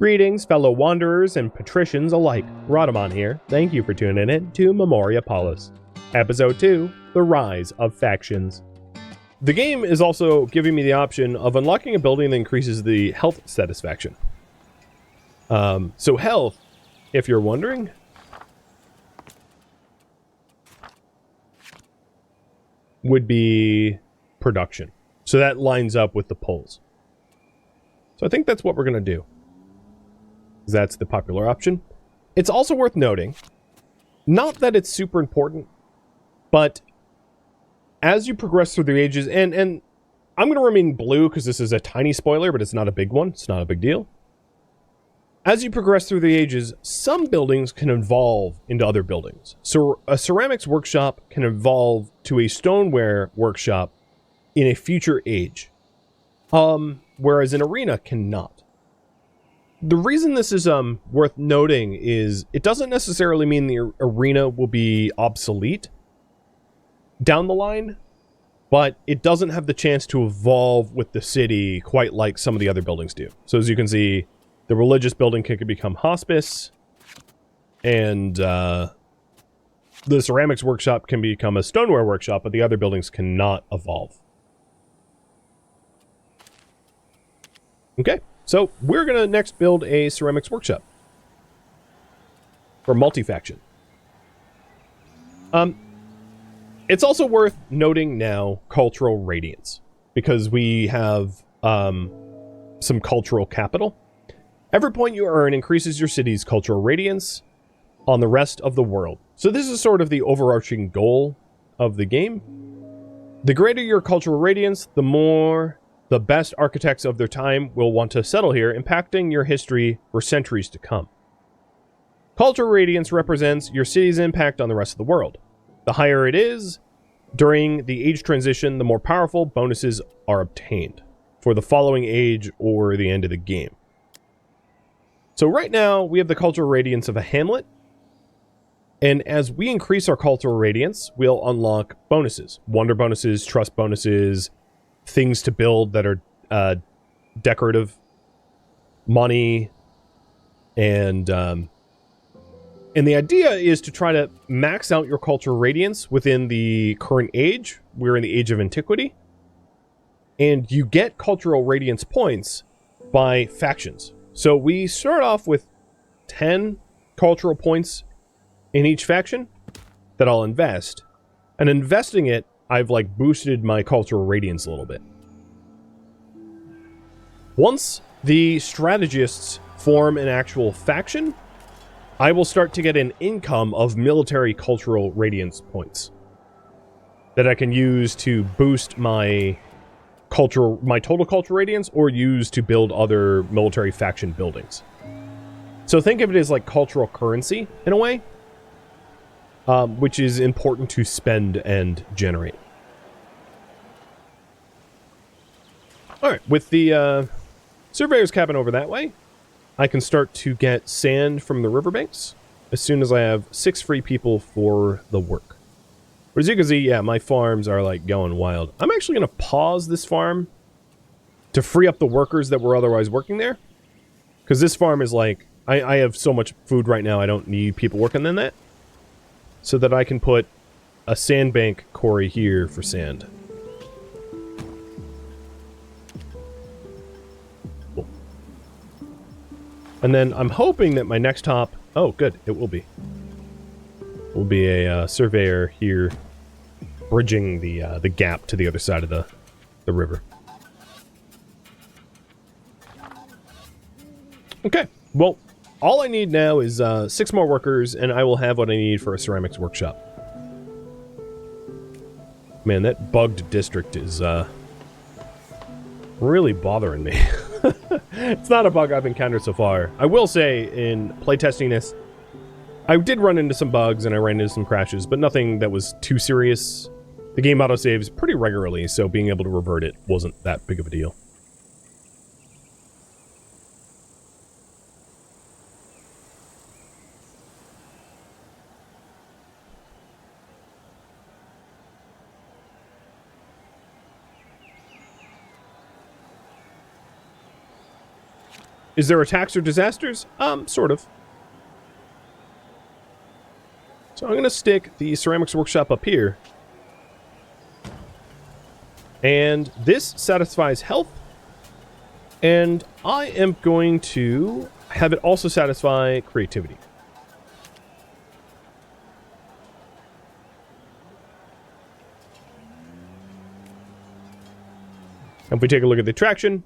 Greetings, fellow wanderers and patricians alike. Rhadamant here. Thank you for tuning in to Memoriapolis. Episode 2, The Rise of Factions. The game is also giving me the option of unlocking a building that increases the health satisfaction. So health, if you're wondering, would be production. So that lines up with the pulls. So I think that's what we're going to do. That's the popular option. It's also worth noting, not that it's super important, but as you progress through the ages, and I'm going to remain blue because this is a tiny spoiler, but it's not a big one. It's not a big deal. As you progress through the ages, some buildings can evolve into other buildings. So a ceramics workshop can evolve to a stoneware workshop in a future age, whereas an arena cannot. The reason this is worth noting is it doesn't necessarily mean the arena will be obsolete down the line, but it doesn't have the chance to evolve with the city quite like some of the other buildings do. So as you can see, the religious building can become hospice, and the ceramics workshop can become a stoneware workshop, but the other buildings cannot evolve. Okay. So, we're going to next build a ceramics workshop for multi-faction. It's also worth noting now cultural radiance, because we have some cultural capital. Every point you earn increases your city's cultural radiance on the rest of the world. So this is sort of the overarching goal of the game. The greater your cultural radiance, the best architects of their time will want to settle here, impacting your history for centuries to come. Cultural radiance represents your city's impact on the rest of the world. The higher it is, during the age transition, the more powerful bonuses are obtained for the following age or the end of the game. So right now, we have the cultural radiance of a hamlet, and as we increase our cultural radiance, we'll unlock bonuses. Wonder bonuses, trust bonuses, things to build that are decorative, money, and the idea is to try to max out your cultural radiance within the current age. We're in the Age of Antiquity, and you get cultural radiance points by factions. So we start off with 10 cultural points in each faction that I'll invest, and investing it, I've like boosted my cultural radiance a little bit. Once the Strategists form an actual faction, I will start to get an income of military cultural radiance points that I can use to boost my total cultural radiance, or use to build other military faction buildings. So think of it as like cultural currency in a way. Which is important to spend and generate. Alright, with the surveyor's cabin over that way, I can start to get sand from the riverbanks as soon as I have 6 free people for the work. But as you can see, yeah, my farms are like going wild. I'm actually going to pause this farm to free up the workers that were otherwise working there. Because this farm is like, I have so much food right now, I don't need people working in that. So that I can put a sandbank quarry here for sand. Cool. And then I'm hoping that my next hop... Oh, good. It will be. Will be a surveyor here bridging the gap to the other side of the river. Okay. Well... all I need now is 6 more workers, and I will have what I need for a ceramics workshop. Man, that bugged district is really bothering me. It's not a bug I've encountered so far. I will say, in playtesting this, I did run into some bugs and I ran into some crashes, but nothing that was too serious. The game autosaves pretty regularly, so being able to revert it wasn't that big of a deal. Is there attacks or disasters? Sort of. So I'm going to stick the ceramics workshop up here. And this satisfies health. And I am going to have it also satisfy creativity. If we take a look at the attraction,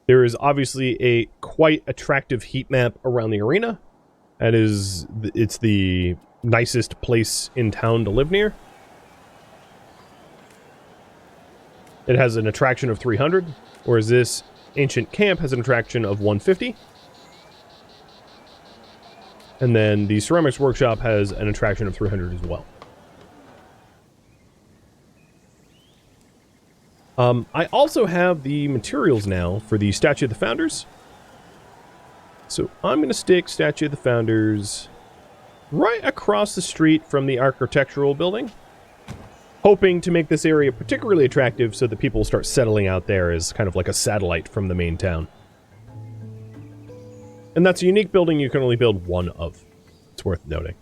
there is obviously a quite attractive heat map around the arena. That is, it's the nicest place in town to live near. It has an attraction of 300, whereas this ancient camp has an attraction of 150. And then the ceramics workshop has an attraction of 300 as well. I also have the materials now for the Statue of the Founders. So I'm going to stick Statue of the Founders right across the street from the architectural building, hoping to make this area particularly attractive so that people start settling out there as kind of like a satellite from the main town. And that's a unique building you can only build one of. It's worth noting.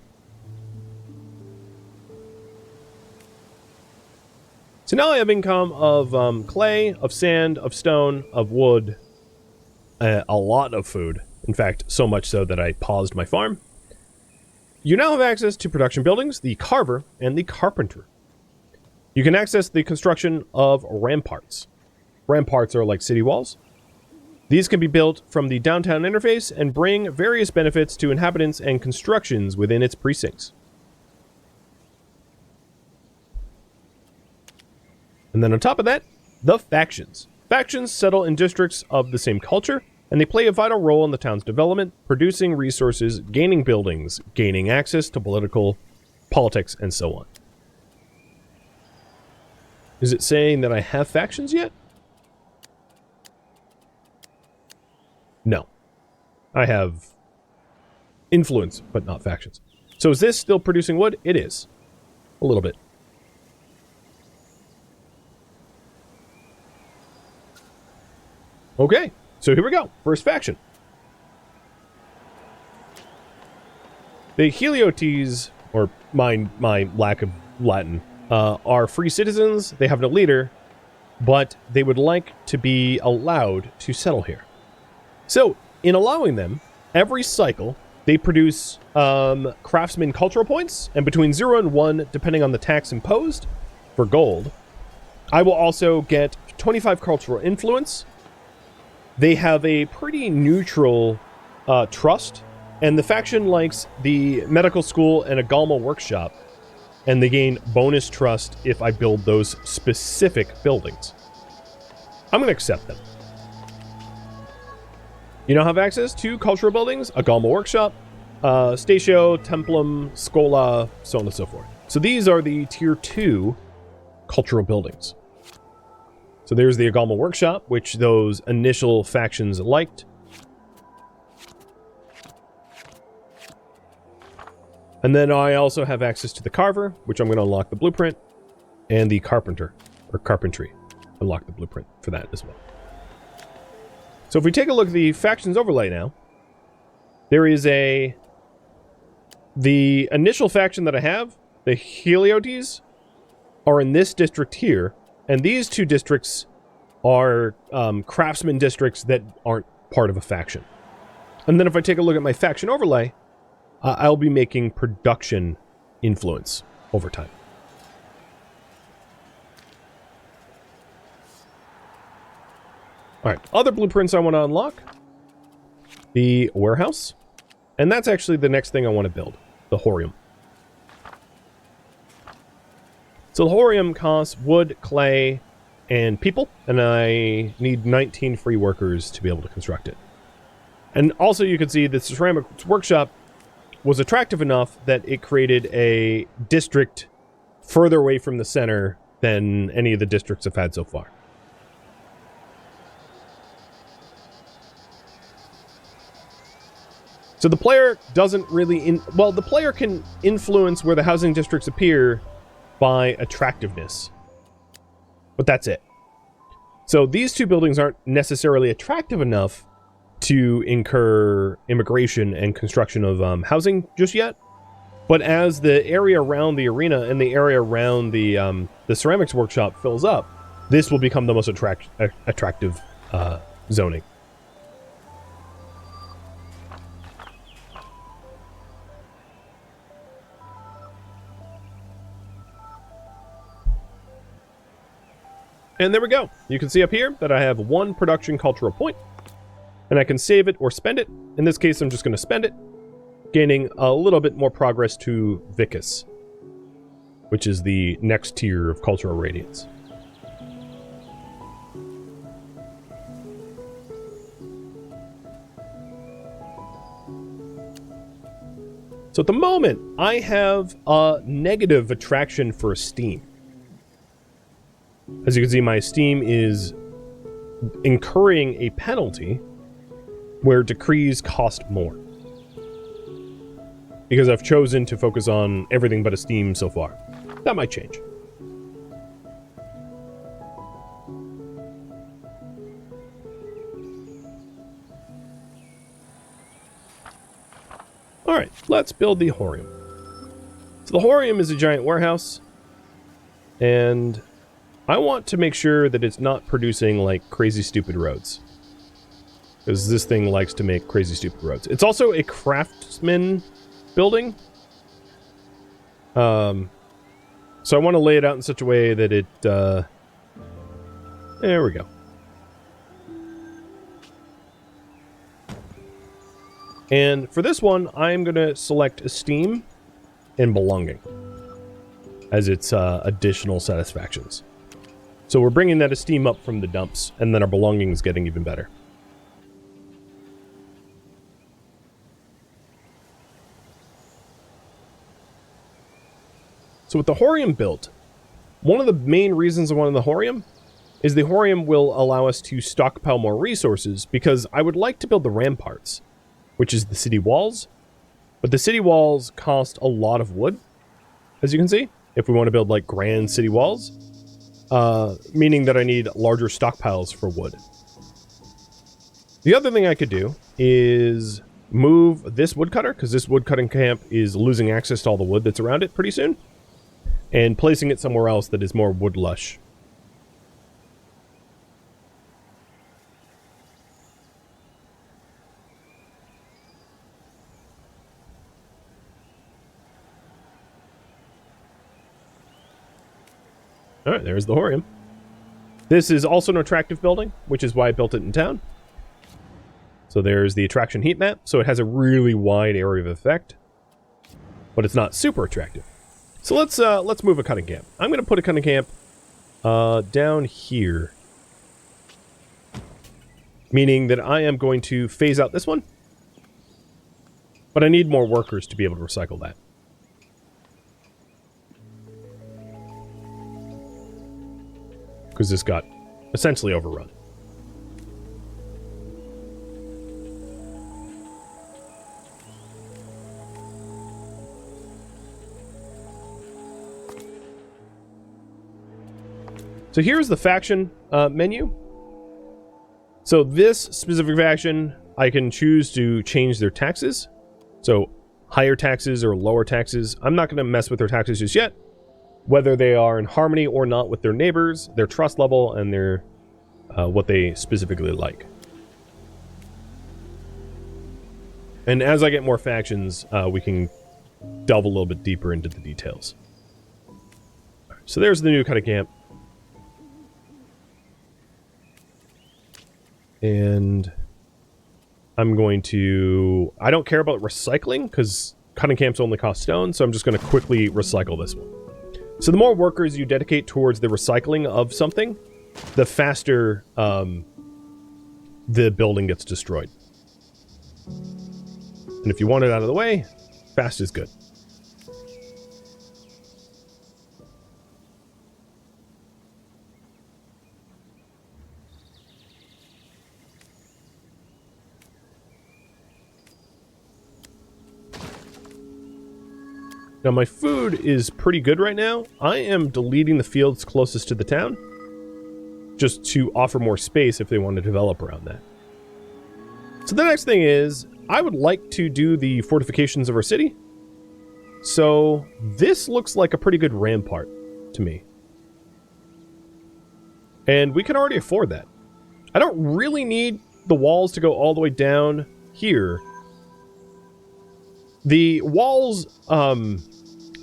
So now I have income of clay, of sand, of stone, of wood, a lot of food. In fact, so much so that I paused my farm. You now have access to production buildings, the Carver, and the Carpenter. You can access the construction of ramparts. Ramparts are like city walls. These can be built from the downtown interface and bring various benefits to inhabitants and constructions within its precincts. And then on top of that, the factions. Factions settle in districts of the same culture, and they play a vital role in the town's development, producing resources, gaining buildings, gaining access to politics, and so on. Is it saying that I have factions yet? No. I have influence, but not factions. So is this still producing wood? It is. A little bit. Okay, so here we go. First faction. The Helotes, or my lack of Latin, are free citizens. They have no leader, but they would like to be allowed to settle here. So, in allowing them, every cycle, they produce craftsman cultural points, and between 0 and 1, depending on the tax imposed, for gold. I will also get 25 cultural influence. They have a pretty neutral trust, and the faction likes the medical school and a Galma workshop, and they gain bonus trust if I build those specific buildings. I'm going to accept them. You now have access to cultural buildings, a Galma workshop, Statio, Templum, Scola, so on and so forth. So these are the tier 2 cultural buildings. So there's the Agalma workshop, which those initial factions liked. And then I also have access to the Carver, which I'm going to unlock the blueprint, and the Carpenter, or Carpentry. Unlock the blueprint for that as well. So if we take a look at the factions overlay now, there is the initial faction that I have, the Helotes, are in this district here. And these two districts are craftsman districts that aren't part of a faction. And then if I take a look at my faction overlay, I'll be making production influence over time. All right, other blueprints I want to unlock. The warehouse. And that's actually the next thing I want to build, the Horum. So the Horum costs wood, clay, and people, and I need 19 free workers to be able to construct it. And also you can see that the ceramics workshop was attractive enough that it created a district further away from the center than any of the districts I've had so far. So the player doesn't really... well, the player can influence where the housing districts appear by attractiveness. But that's it. So these two buildings aren't necessarily attractive enough to incur immigration and construction of housing just yet. But as the area around the arena and the area around the ceramics workshop fills up, this will become the most attractive zoning. And there we go. You can see up here that I have 1 production cultural point, and I can save it or spend it. In this case, I'm just going to spend it, gaining a little bit more progress to Vicus, which is the next tier of cultural radiance. So at the moment, I have a negative attraction for esteem. As you can see, my esteem is incurring a penalty where decrees cost more, because I've chosen to focus on everything but esteem so far. That might change. Alright, let's build the Horum. So the Horum is a giant warehouse, and I want to make sure that it's not producing, like, crazy stupid roads. Because this thing likes to make crazy stupid roads. It's also a craftsman building. So I want to lay it out in such a way that it, there we go. And for this one, I'm going to select Esteem and Belonging as its additional satisfactions. So we're bringing that esteem up from the dumps, and then our belonging is getting even better. So with the Horum built, one of the main reasons I wanted the Horum is the Horum will allow us to stockpile more resources, because I would like to build the ramparts, which is the city walls. But the city walls cost a lot of wood, as you can see, if we want to build like grand city walls. Meaning that I need larger stockpiles for wood. The other thing I could do is move this woodcutter, because this woodcutting camp is losing access to all the wood that's around it pretty soon, and placing it somewhere else that is more wood lush. Alright, there's the Horum. This is also an attractive building, which is why I built it in town. So there's the attraction heat map. So it has a really wide area of effect, but it's not super attractive. So let's move a cutting camp. I'm going to put a cutting camp down here, meaning that I am going to phase out this one, but I need more workers to be able to recycle that. Because this got essentially overrun. So here's the faction menu. So this specific faction, I can choose to change their taxes. So higher taxes or lower taxes. I'm not going to mess with their taxes just yet. Whether they are in harmony or not with their neighbors, their trust level, and their what they specifically like. And as I get more factions, we can delve a little bit deeper into the details. So there's the new cutting camp. And I'm going to... I don't care about recycling, because cutting camps only cost stone, so I'm just going to quickly recycle this one. So the more workers you dedicate towards the recycling of something, the faster the building gets destroyed. And if you want it out of the way, fast is good. Now my food is pretty good right now. I am deleting the fields closest to the town, just to offer more space if they want to develop around that. So the next thing is, I would like to do the fortifications of our city. So this looks like a pretty good rampart to me. And we can already afford that. I don't really need the walls to go all the way down here. The walls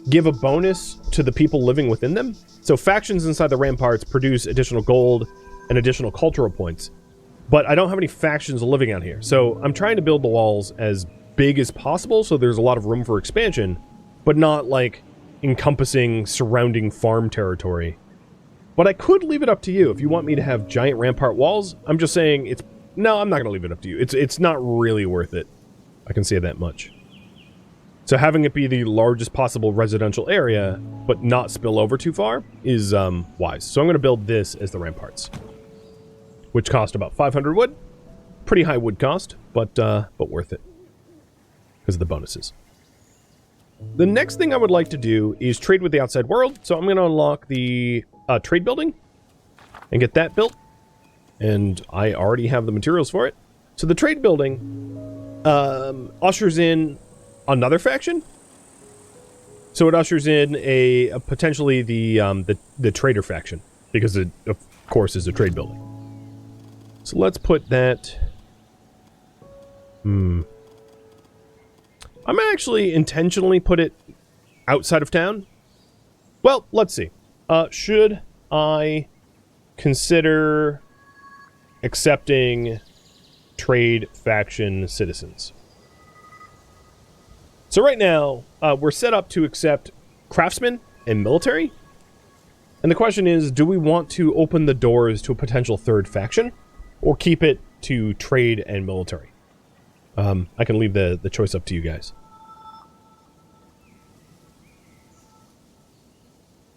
give a bonus to the people living within them. So factions inside the ramparts produce additional gold and additional cultural points. But I don't have any factions living out here. So I'm trying to build the walls as big as possible so there's a lot of room for expansion, but not like encompassing surrounding farm territory. But I could leave it up to you if you want me to have giant rampart walls. I'm just saying it's... No, I'm not going to leave it up to you. It's not really worth it. I can say that much. So having it be the largest possible residential area, but not spill over too far, is wise. So I'm going to build this as the ramparts, which cost about 500 wood. Pretty high wood cost, but worth it because of the bonuses. The next thing I would like to do is trade with the outside world. So I'm going to unlock the trade building and get that built. And I already have the materials for it. So the trade building ushers in another faction. So it ushers in a potentially the trader faction, because it of course is a trade building. So let's put that. I'm gonna actually intentionally put it outside of town. Well, let's see. Should I consider accepting trade faction citizens? So right now, we're set up to accept craftsmen and military. And the question is, do we want to open the doors to a potential third faction, or keep it to trade and military? I can leave the choice up to you guys.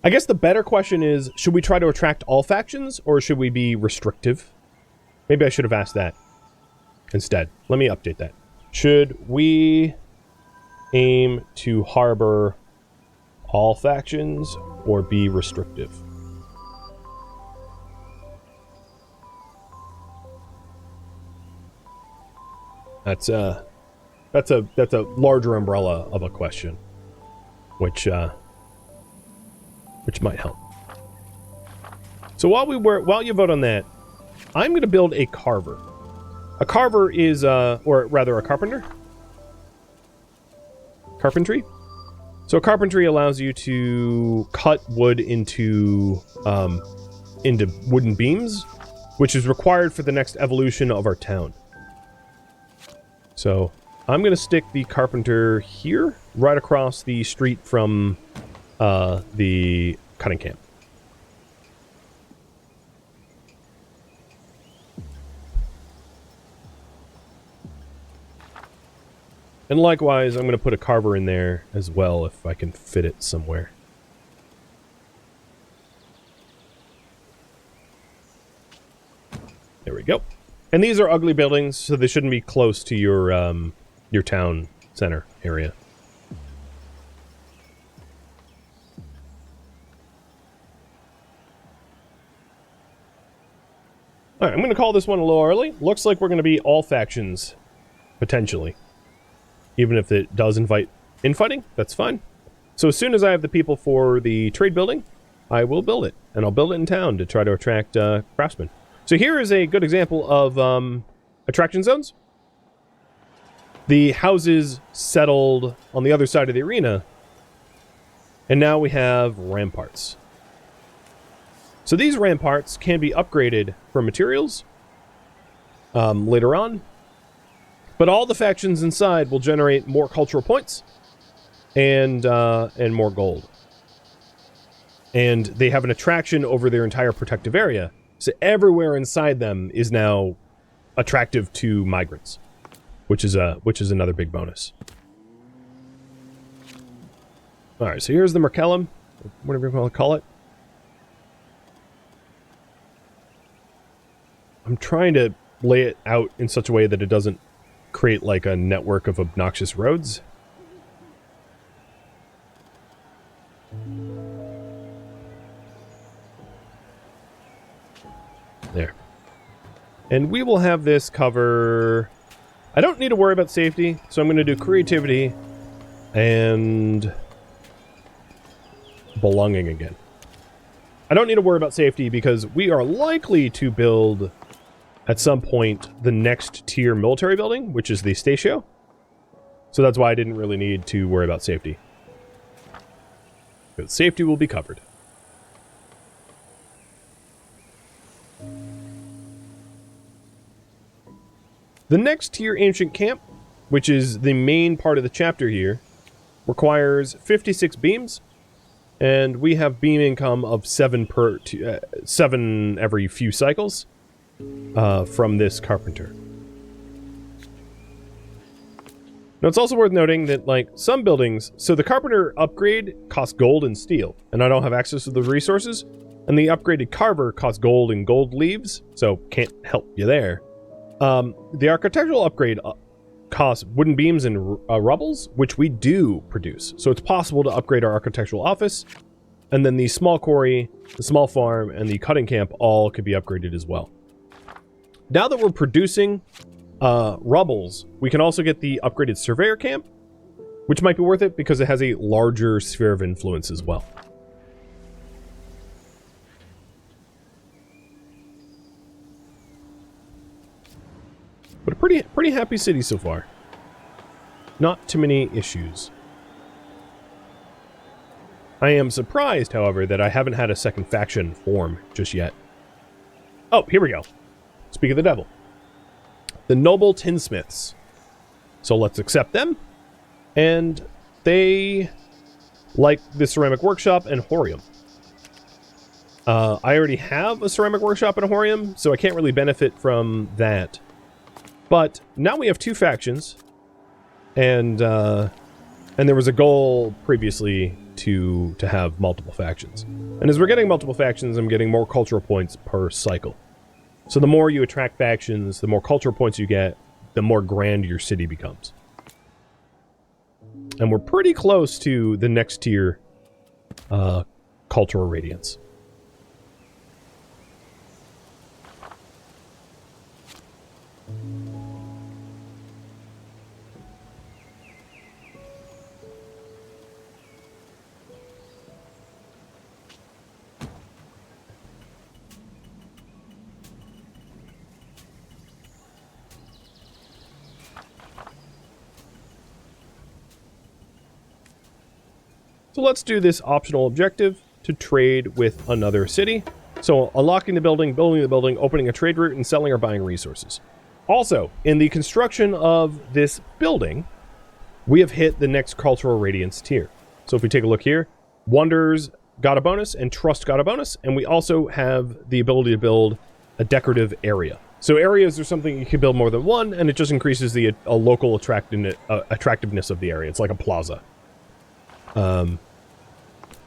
I guess the better question is, should we try to attract all factions, or should we be restrictive? Maybe I should have asked that instead. Let me update that. Should we aim to harbor all factions or be restrictive? That's a larger umbrella of a question, which might help. So while you vote on that, I'm going to build a Carver. A Carver is, or rather a carpenter. Carpentry. So carpentry allows you to cut wood into wooden beams, which is required for the next evolution of our town. So I'm going to stick the carpenter here, right across the street from the cutting camp. And likewise, I'm going to put a carver in there as well if I can fit it somewhere. There we go. And these are ugly buildings, so they shouldn't be close to your town center area. Alright, I'm going to call this one a little early. Looks like we're going to be all factions, potentially. Even if it does invite infighting, that's fine. So as soon as I have the people for the trade building, I will build it. And I'll build it in town to try to attract craftsmen. So here is a good example of attraction zones. The houses settled on the other side of the arena. And now we have ramparts. So these ramparts can be upgraded for materials later on. But all the factions inside will generate more cultural points and more gold. And they have an attraction over their entire protective area. So everywhere inside them is now attractive to migrants, which is another big bonus. All right, so here's the Melum, whatever you want to call it. I'm trying to lay it out in such a way that it doesn't create like a network of obnoxious roads. There. And we will have this cover I don't need to worry about safety, so I'm going to do creativity and belonging again. I don't need to worry about safety because we are likely to build at some point the next tier military building, which is the Statio. So that's why I didn't really need to worry about safety. Because safety will be covered. The next tier ancient camp, which is the main part of the chapter here, requires 56 beams, and we have beam income of 7 every few cycles from this carpenter. Now it's also worth noting that, like, some buildings, so the carpenter upgrade costs gold and steel, and I don't have access to the resources, and the upgraded carver costs gold and gold leaves, so can't help you there. The architectural upgrade costs wooden beams and rubbles, which we do produce. So it's possible to upgrade our architectural office, and then the small quarry, the small farm, and the cutting camp all could be upgraded as well. Now that we're producing rubbles, we can also get the upgraded surveyor camp, which might be worth it because it has a larger sphere of influence as well. But a pretty happy city so far. Not too many issues. I am surprised, however, that I haven't had a second faction form just yet. Oh, here we go. Speak of the devil. The Noble Tinsmiths. So let's accept them. And they like the ceramic workshop and Horum. I already have a ceramic workshop and a Horum, so I can't really benefit from that. But now we have 2 factions, and there was a goal previously to have multiple factions. And as we're getting multiple factions, I'm getting more cultural points per cycle. So the more you attract factions, the more cultural points you get, the more grand your city becomes. And we're pretty close to the next tier cultural radiance. So let's do this optional objective to trade with another city. So unlocking the building, building the building, opening a trade route, and selling or buying resources. Also, in the construction of this building, we have hit the next cultural radiance tier. So if we take a look here, Wonders got a bonus and Trust got a bonus, and we also have the ability to build a decorative area. So areas are something you can build more than one, and it just increases the local attractiveness of the area. It's like a plaza.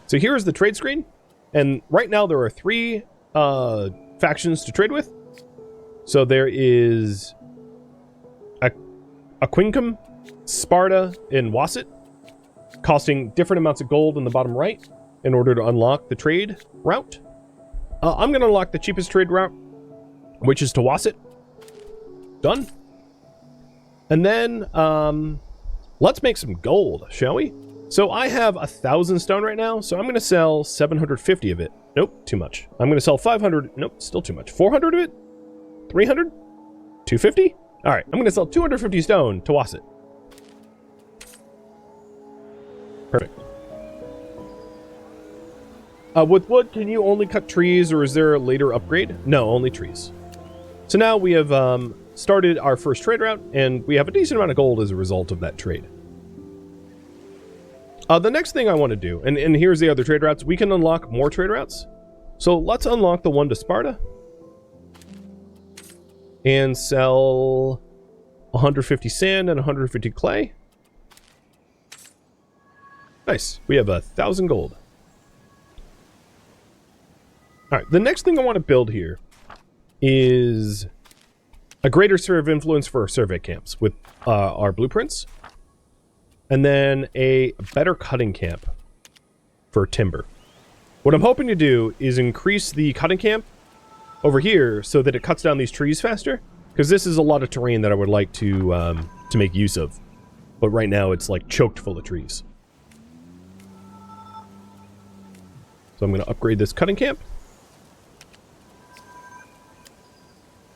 So here is the trade screen, and right now there are 3 factions to trade with. So there is Aquincum, Sparta, and Wasset, costing different amounts of gold in the bottom right in order to unlock the trade route. I'm going to unlock the cheapest trade route, which is to Wasset. Done. And then let's make some gold, shall we? So I have 1,000 stone right now, so I'm going to sell 750 of it. Nope, too much. I'm going to sell 500. Nope, still too much. 400 of it? 300? 250? All right, I'm going to sell 250 stone to Wasset. Perfect. With wood, can you only cut trees, or is there a later upgrade? No, only trees. So now we have started our first trade route, and we have a decent amount of gold as a result of that trade. The next thing I want to do, and here's the other trade routes, we can unlock more trade routes. So let's unlock the one to Sparta. And sell 150 sand and 150 clay. Nice. We have 1,000 gold. Alright, the next thing I want to build here is a greater sphere of influence for our survey camps with our blueprints. And then a better cutting camp for timber. What I'm hoping to do is increase the cutting camp over here so that it cuts down these trees faster. Because this is a lot of terrain that I would like to make use of. But right now it's like choked full of trees. So I'm going to upgrade this cutting camp.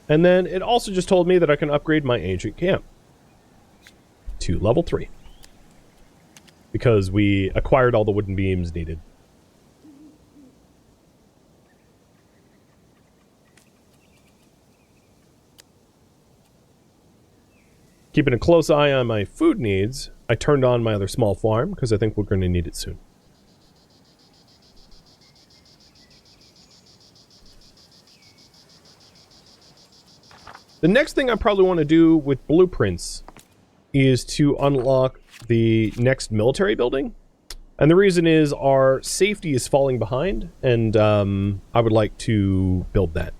And then it also just told me that I can upgrade my ancient camp to level 3. Because we acquired all the wooden beams needed. Keeping a close eye on my food needs, I turned on my other small farm because I think we're going to need it soon. The next thing I probably want to do with blueprints is to unlock the next military building. And the reason is our safety is falling behind, and I would like to build that.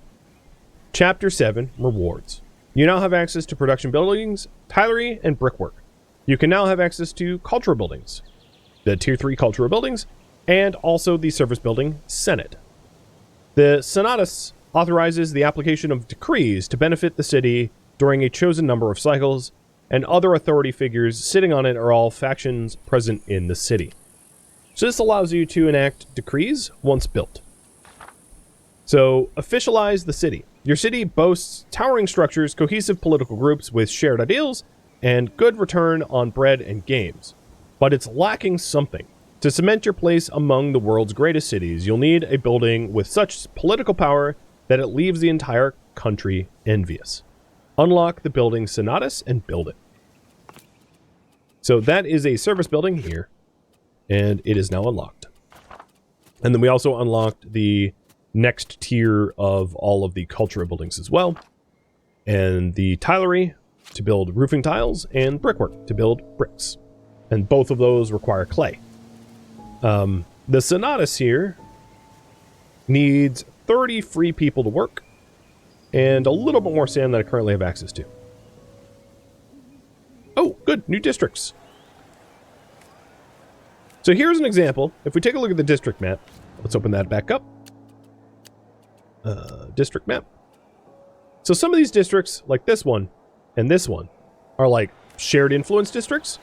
Chapter 7, Rewards. You now have access to production buildings, tilery, and brickwork. You can now have access to cultural buildings, the Tier 3 cultural buildings, and also the service building, Senate. The Senatus authorizes the application of decrees to benefit the city during a chosen number of cycles, and other authority figures sitting on it are all factions present in the city. So this allows you to enact decrees once built. So, officialize the city. Your city boasts towering structures, cohesive political groups with shared ideals, and good return on bread and games. But it's lacking something. To cement your place among the world's greatest cities, you'll need a building with such political power that it leaves the entire country envious. Unlock the building Senatus and build it. So that is a service building here, and it is now unlocked. And then we also unlocked the next tier of all of the cultural buildings as well, and the tilery to build roofing tiles, and brickwork to build bricks. And both of those require clay. The Senatus here needs 30 free people to work, and a little bit more sand than I currently have access to. Oh, good, new districts. So here's an example. If we take a look at the district map, let's open that back up. District map. So some of these districts, like this one and this one, are like shared influence districts.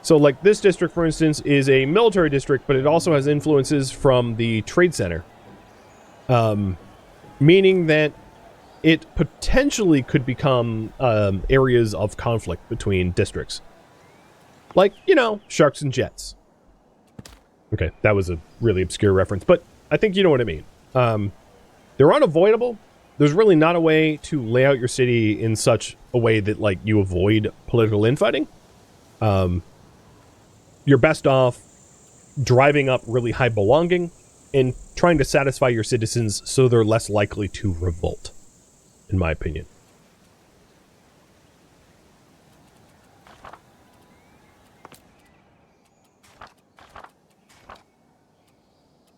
So like this district, for instance, is a military district, but it also has influences from the trade center. Meaning that it potentially could become areas of conflict between districts. Like, you know, sharks and jets. Okay, that was a really obscure reference, but I think you know what I mean. They're unavoidable. There's really not a way to lay out your city in such a way that, like, you avoid political infighting. You're best off driving up really high belonging and trying to satisfy your citizens so they're less likely to revolt, in my opinion.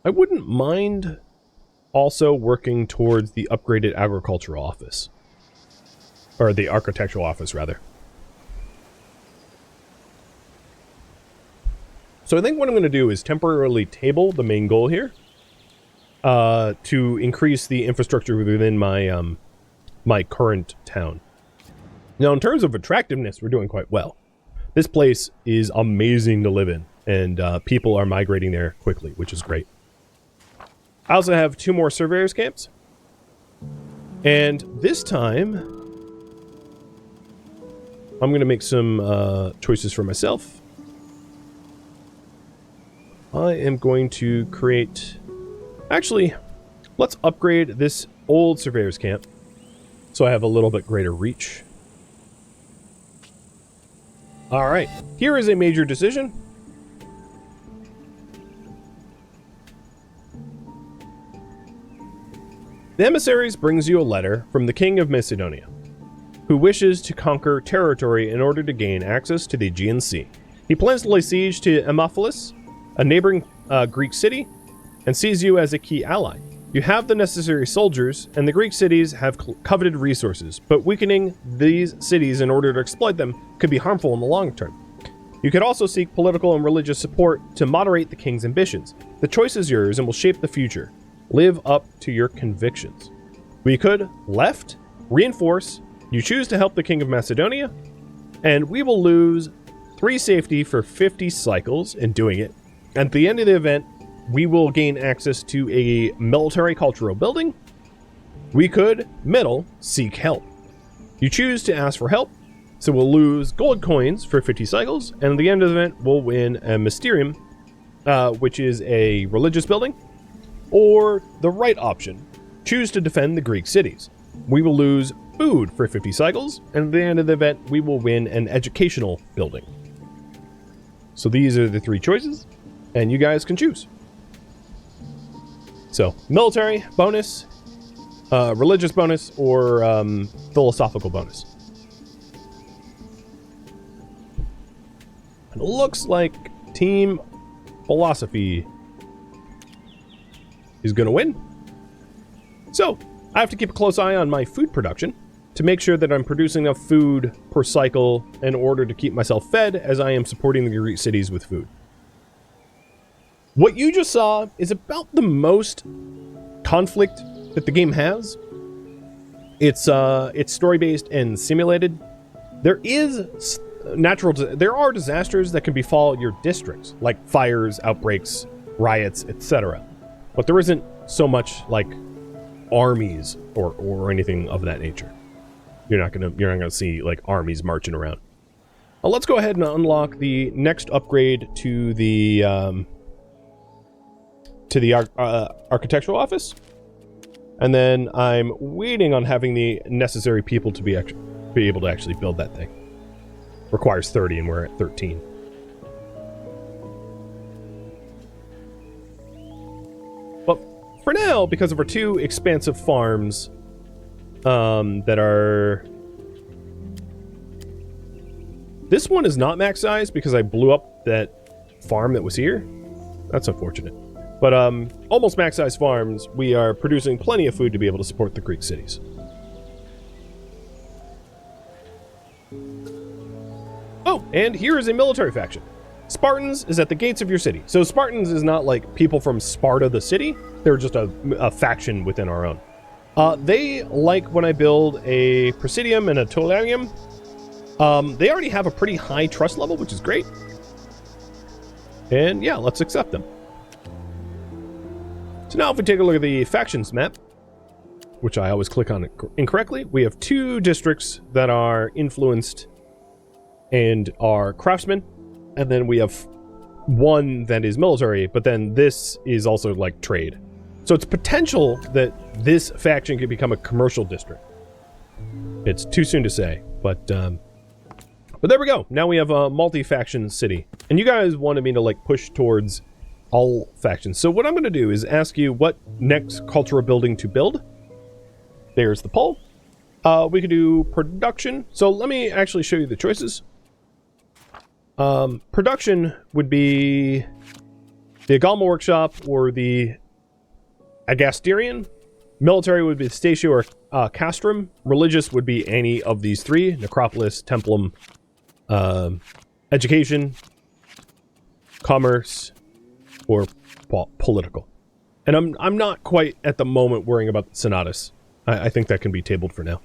I wouldn't mind also working towards the upgraded agricultural office. Or the architectural office, rather. So I think what I'm going to do is temporarily table the main goal here to increase the infrastructure within my my current town. Now, in terms of attractiveness, we're doing quite well. This place is amazing to live in, and people are migrating there quickly, which is great. I also have 2 more surveyors camps. And this time, I'm going to make some choices for myself. I am going to create... Actually, let's upgrade this old surveyor's camp so I have a little bit greater reach. Alright, here is a major decision. The Emissaries brings you a letter from the King of Macedonia, who wishes to conquer territory in order to gain access to the Aegean Sea. He plans to lay siege to Memoriapolis, a neighboring Greek city, and sees you as a key ally. You have the necessary soldiers, and the Greek cities have coveted resources, but weakening these cities in order to exploit them could be harmful in the long term. You could also seek political and religious support to moderate the king's ambitions. The choice is yours and will shape the future. Live up to your convictions. We could left, reinforce, You choose to help the King of Macedonia, and we will lose 3 safety for 50 cycles in doing it. At the end of the event, we will gain access to a military cultural building. We could, middle, seek help. You choose to ask for help, so we'll lose gold coins for 50 cycles, and at the end of the event, we'll win a Mysterium, which is a religious building, or the right option, choose to defend the Greek cities. We will lose food for 50 cycles, and at the end of the event, we will win an educational building. So these are the 3 choices, and you guys can choose. So, military bonus, religious bonus, or philosophical bonus. It looks like Team Philosophy is going to win. So, I have to keep a close eye on my food production to make sure that I'm producing enough food per cycle in order to keep myself fed as I am supporting the Greek cities with food. What you just saw is about the most conflict that the game has. It's story-based and simulated. There are disasters that can befall your districts, like fires, outbreaks, riots, etc. But there isn't so much like armies or anything of that nature. You're not gonna see like armies marching around. Let's go ahead and unlock the next upgrade to the architectural office, and then I'm waiting on having the necessary people to be able to actually build that thing. Requires 30, and we're at 13. But for now, because of our 2 expansive farms that are... This one is not max size because I blew up that farm that was here. That's unfortunate. But almost max size farms, we are producing plenty of food to be able to support the Greek cities. Oh, and here is a military faction. Spartans is at the gates of your city. So Spartans is not like people from Sparta the city. They're just a faction within our own. They like when I build a Presidium and a Tullianum. They already have a pretty high trust level, which is great. And yeah, let's accept them. So now if we take a look at the factions map, which I always click on incorrectly, we have 2 districts that are influenced and are craftsmen, and then we have 1 that is military, but then this is also like trade. So it's potential that this faction could become a commercial district. It's too soon to say, but there we go. Now we have a multi-faction city, and you guys wanted me to like push towards all factions. So what I'm going to do is ask you what next cultural building to build. There's the poll. We could do production. So let me actually show you the choices. Production would be the Agalma Workshop or the Agasterian. Military would be the Statio or Castrum. Religious would be any of these 3. Necropolis, Templum, Education, Commerce, or political. And I'm not quite at the moment worrying about the Senatus. I think that can be tabled for now,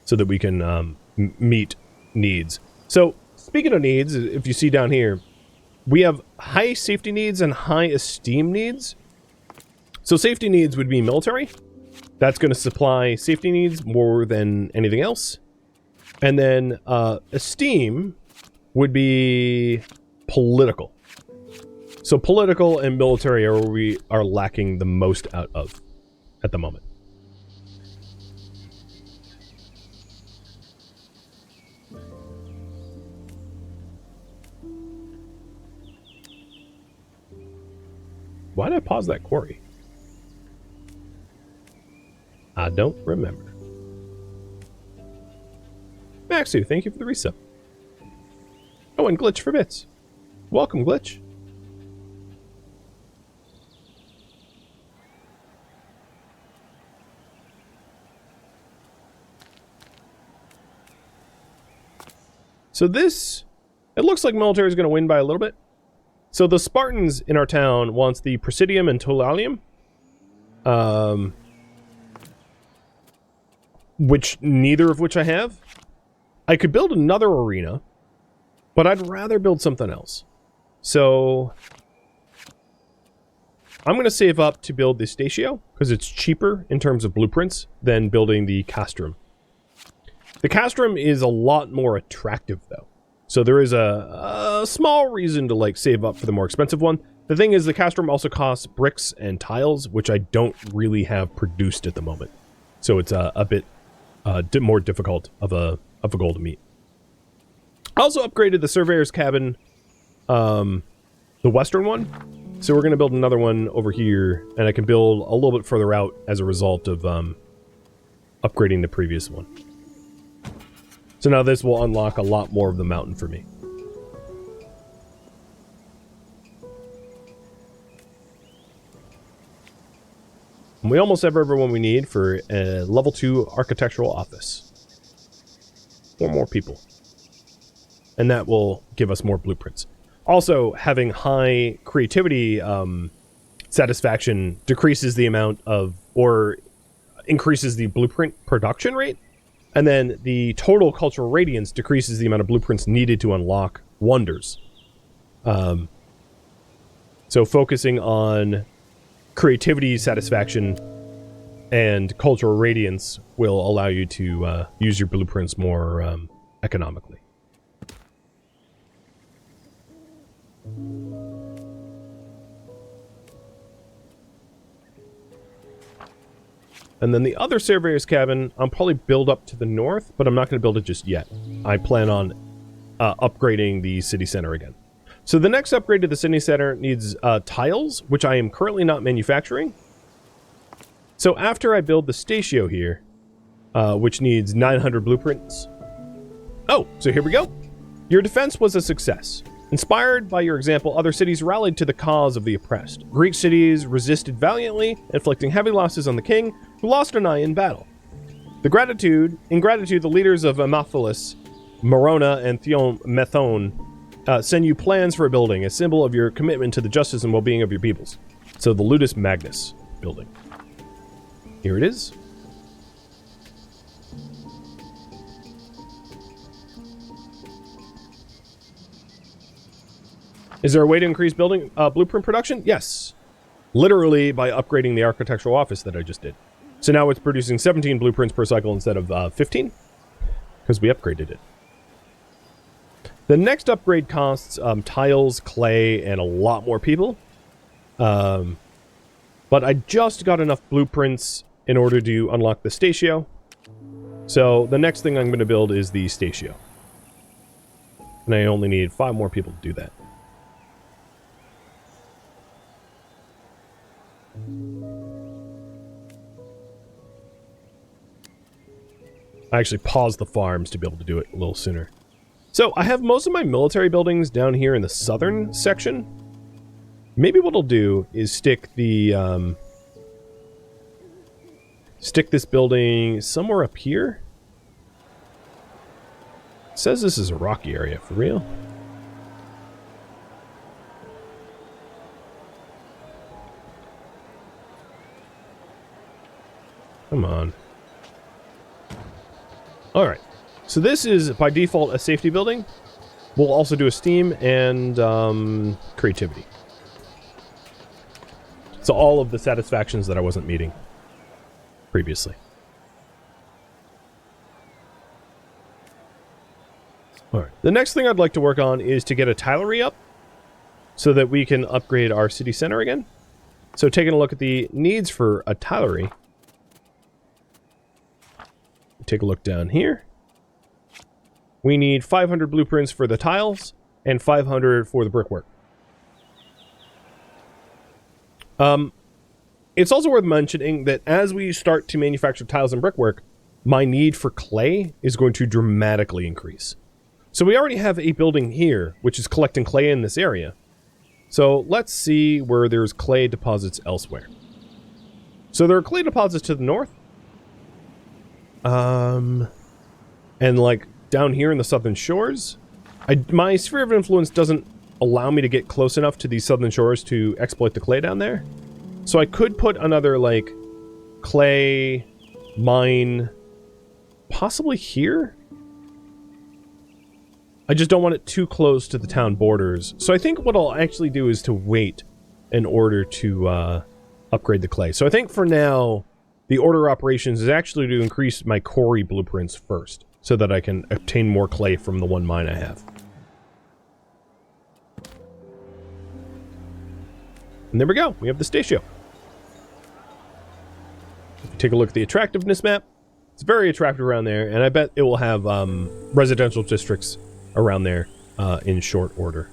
so that we can meet needs. So speaking of needs, if you see down here, we have high safety needs and high esteem needs. So safety needs would be military. That's going to supply safety needs more than anything else. And then esteem would be political. So political and military are where we are lacking the most out of at the moment. Why did I pause that quarry? I don't remember. Maxu, thank you for the resub. Oh, and Glitch for bits. Welcome, Glitch. So this, it looks like military is going to win by a little bit. So the Spartans in our town wants the Presidium and Tullianum. which neither of which I have. I could build another arena, but I'd rather build something else. So I'm going to save up to build the Statio, because it's cheaper in terms of blueprints than building the Castrum. The Castrum is a lot more attractive, though. So there is a small reason to, like, save up for the more expensive one. The thing is, the Castrum also costs bricks and tiles, which I don't really have produced at the moment. So it's a bit more difficult of a goal to meet. I also upgraded the Surveyor's Cabin, the western one. So we're going to build another one over here, and I can build a little bit further out as a result of upgrading the previous one. So now this will unlock a lot more of the mountain for me. And we almost have everyone we need for a level 2 architectural office. 4 more people. And that will give us more blueprints. Also, having high creativity satisfaction decreases the amount of, or increases the blueprint production rate. And then the total cultural radiance decreases the amount of blueprints needed to unlock wonders. So focusing on creativity satisfaction and cultural radiance will allow you to use your blueprints more economically. And then the other Surveyor's Cabin, I'll probably build up to the north, but I'm not going to build it just yet. I plan on upgrading the city center again. So the next upgrade to the city center needs tiles, which I am currently not manufacturing. So after I build the Statio here, which needs 900 blueprints. Oh, so here we go. Your defense was a success. Inspired by your example, other cities rallied to the cause of the oppressed. Greek cities resisted valiantly, inflicting heavy losses on the king, who lost an eye in battle. In gratitude, the leaders of Memoriapolis, Morona, and Theon Methone send you plans for a building, a symbol of your commitment to the justice and well-being of your peoples. So the Ludus Magnus building. Here it is. Is there a way to increase building blueprint production? Yes. Literally by upgrading the architectural office that I just did. So now it's producing 17 blueprints per cycle instead of 15. Because we upgraded it. The next upgrade costs tiles, clay, and a lot more people. But I just got enough blueprints in order to unlock the Statio. So the next thing I'm going to build is the Statio. And I only need 5 more people to do that. I actually paused the farms to be able to do it a little sooner. So I have most of my military buildings down here in the southern section. Maybe what I'll do is stick the stick this building somewhere up here. It says this is a rocky area, for real. Come on. Alright, so this is by default a safety building. We'll also do a steam and creativity. So all of the satisfactions that I wasn't meeting previously. Alright, the next thing I'd like to work on is to get a tilery up so that we can upgrade our city center again. So taking a look at the needs for a tilery. Take a look down here. We need 500 blueprints for the tiles and 500 for the brickwork. It's also worth mentioning that as we start to manufacture tiles and brickwork, my need for clay is going to dramatically increase. So we already have a building here, which is collecting clay in this area. So let's see where there's clay deposits elsewhere. So there are clay deposits to the north. And like down here in the southern shores, my sphere of influence doesn't allow me to get close enough to these southern shores to exploit the clay down there. So I could put another like clay mine possibly here? I just don't want it too close to the town borders. So I think what I'll actually do is to wait in order to upgrade the clay. So I think for now, the order of operations is actually to increase my quarry blueprints first, so that I can obtain more clay from the one mine I have. And there we go. We have the Statio. If you take a look at the attractiveness map, it's very attractive around there, and I bet it will have residential districts around there in short order.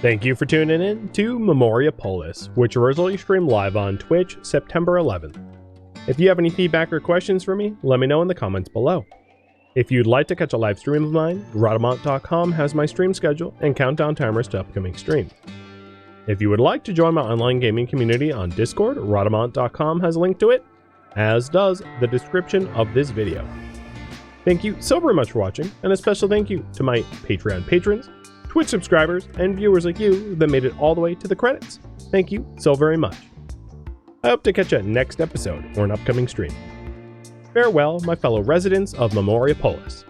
Thank you for tuning in to Memoriapolis, which originally streamed live on Twitch September 11th. If you have any feedback or questions for me, let me know in the comments below. If you'd like to catch a live stream of mine, Rhadamant.com has my stream schedule and countdown timers to upcoming streams. If you would like to join my online gaming community on Discord, Rhadamant.com has a link to it, as does the description of this video. Thank you so very much for watching, and a special thank you to my Patreon patrons, Twitch subscribers, and viewers like you that made it all the way to the credits. Thank you so very much. I hope to catch you next episode or an upcoming stream. Farewell, my fellow residents of Memoriapolis.